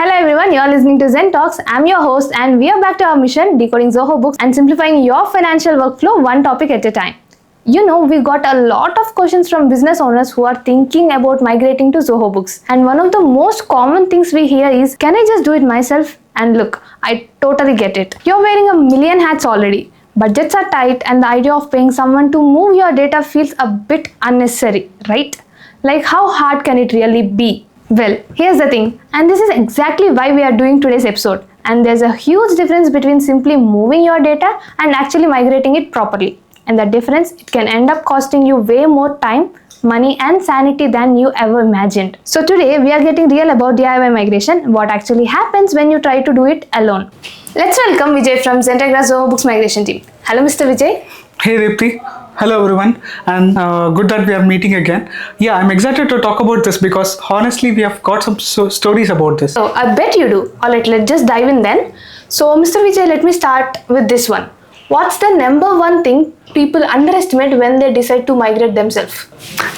Hello everyone, you're listening to Zen Talks. I'm your host and we are back to our mission, decoding Zoho Books and simplifying your financial workflow one topic at a time. You know, we got a lot of questions from business owners who are thinking about migrating to Zoho Books. And one of the most common things we hear is, can I just do it myself? And look, I totally get it. You're wearing a million hats already. Budgets are tight and the idea of paying someone to move your data feels a bit unnecessary, right? Like, how hard can it really be? Well, here's the thing, and this is exactly why we are doing today's episode. And there's a huge difference between simply moving your data and actually migrating it properly. And the difference, it can end up costing you way more time, money and sanity than you ever imagined. So today we are getting real about DIY migration, what actually happens when you try to do it alone. Let's welcome Vijey from Zoho Books migration team. Hello Mr. Vijey. Hey Deepthi. Hello everyone, and good that we are meeting again. Yeah, I'm excited to talk about this because honestly we have got some stories about this. Oh, I bet you do. Alright, let's just dive in then. So Mr. Vijay, let me start with this one. What's the number one thing people underestimate when they decide to migrate themselves?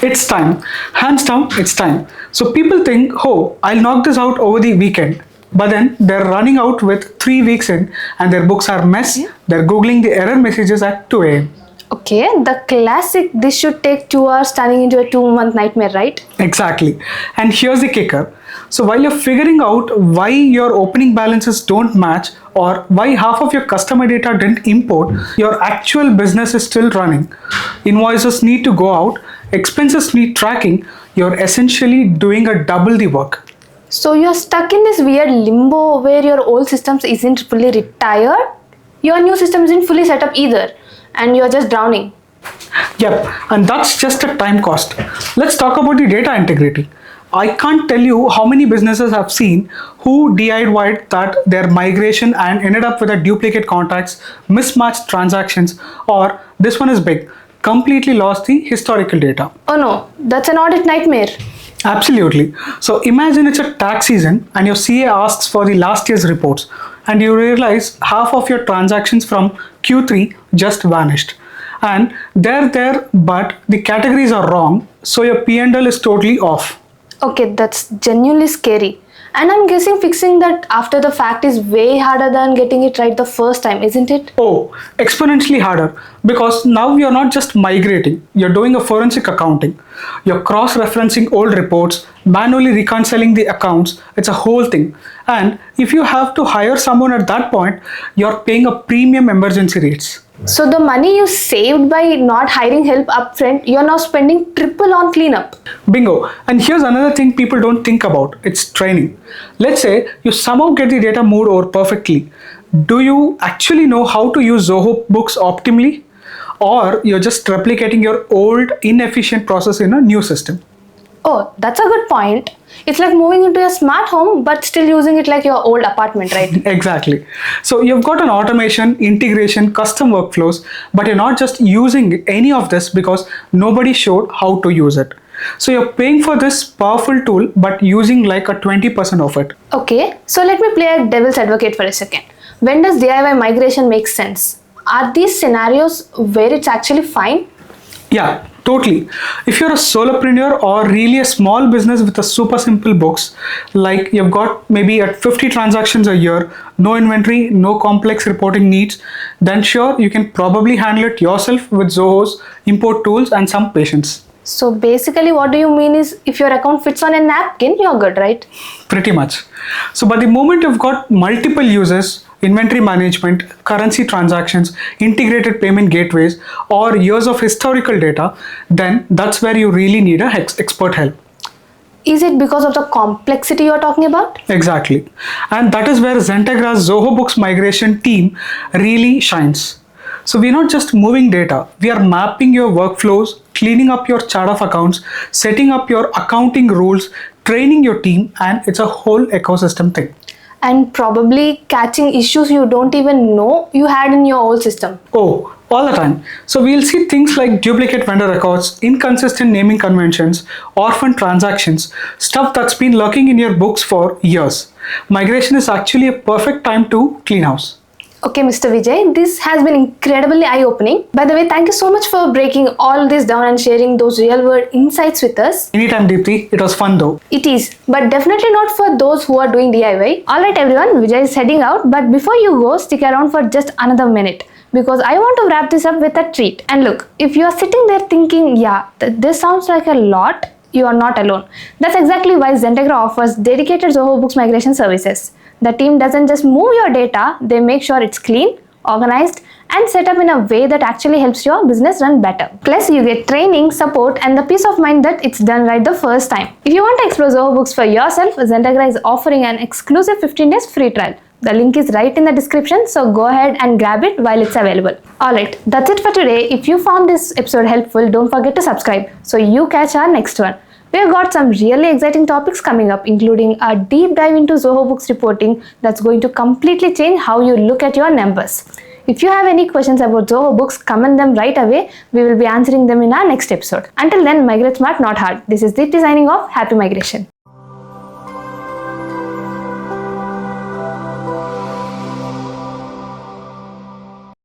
It's time. Hands down, it's time. So people think, oh, I'll knock this out over the weekend. But then they're running out with 3 weeks in and their books are mess. Yeah. They're Googling the error messages at 2 a.m. Okay, the classic, this should take 2 hours turning into a 2-month nightmare, right? Exactly. And here's the kicker. So while you're figuring out why your opening balances don't match or why half of your customer data didn't import, your actual business is still running. Invoices need to go out, expenses need tracking, you're essentially doing a double the work. So you're stuck in this weird limbo where your old systems isn't fully retired, your new system isn't fully set up either, and you're just drowning. Yep, and that's just a time cost. Let's talk about the data integrity. I can't tell you how many businesses I've seen who DIY'd that their migration and ended up with a duplicate contacts, mismatched transactions, or this one is big, completely lost the historical data. Oh no, that's an audit nightmare. Absolutely. So imagine it's a tax season and your CA asks for the last year's reports and you realize half of your transactions from Q3 just vanished. And they're there, but the categories are wrong, so your P&L is totally off. Okay, that's genuinely scary. And I'm guessing fixing that after the fact is way harder than getting it right the first time, isn't it? Oh, exponentially harder, because now you're not just migrating, you're doing a forensic accounting. You're cross-referencing old reports, manually reconciling the accounts, it's a whole thing. And if you have to hire someone at that point, you're paying a premium emergency rates. So the money you saved by not hiring help upfront, you're now spending triple on cleanup. Bingo. And here's another thing people don't think about. It's training. Let's say you somehow get the data moved over perfectly. Do you actually know how to use Zoho Books optimally? Or you're just replicating your old inefficient process in a new system? Oh, that's a good point. It's like moving into a smart home but still using it like your old apartment, right? Exactly. So you've got an automation, integration, custom workflows, but you're not just using any of this because nobody showed how to use it. So you're paying for this powerful tool but using like a 20% of it. Okay, so let me play a devil's advocate for a second. When does DIY migration make sense? Are these scenarios where it's actually fine? Yeah, totally. If you're a solopreneur or really a small business with a super simple books, like you've got maybe at 50 transactions a year, no inventory, no complex reporting needs, then sure, you can probably handle it yourself with Zoho's import tools and some patience. So basically what do you mean is if your account fits on a napkin, you're good, right? Pretty much. So but the moment you've got multiple users, inventory management, currency transactions, integrated payment gateways, or years of historical data, then that's where you really need a expert help. Is it because of the complexity you're talking about? Exactly. And that is where Zentegra's Zoho Books migration team really shines. So we're not just moving data, we are mapping your workflows, cleaning up your chart of accounts, setting up your accounting rules, training your team, and it's a whole ecosystem thing. And probably catching issues you don't even know you had in your old system. Oh, all the time. So we'll see things like duplicate vendor records, inconsistent naming conventions, orphan transactions, stuff that's been lurking in your books for years. Migration is actually a perfect time to clean house. Okay, Mr. Vijay, this has been incredibly eye-opening. By the way, thank you so much for breaking all this down and sharing those real-world insights with us. Anytime, Deepthi. It was fun though. It is, but definitely not for those who are doing DIY. Alright everyone, Vijay is heading out, but before you go, stick around for just another minute because I want to wrap this up with a treat. And look, if you are sitting there thinking, yeah, this sounds like a lot, you are not alone. That's exactly why Zentegra offers dedicated Zoho Books migration services. The team doesn't just move your data, they make sure it's clean, organized, and set up in a way that actually helps your business run better. Plus, you get training, support, and the peace of mind that it's done right the first time. If you want to explore Zoho Books for yourself, Zentegra is offering an exclusive 15 days free trial. The link is right in the description, so go ahead and grab it while it's available. Alright, that's it for today. If you found this episode helpful, don't forget to subscribe so you catch our next one. We've got some really exciting topics coming up, including a deep dive into Zoho Books reporting that's going to completely change how you look at your numbers. If you have any questions about Zoho Books, comment them right away. We will be answering them in our next episode. Until then, migrate smart, not hard. This is Deepthi signing off. Happy migration.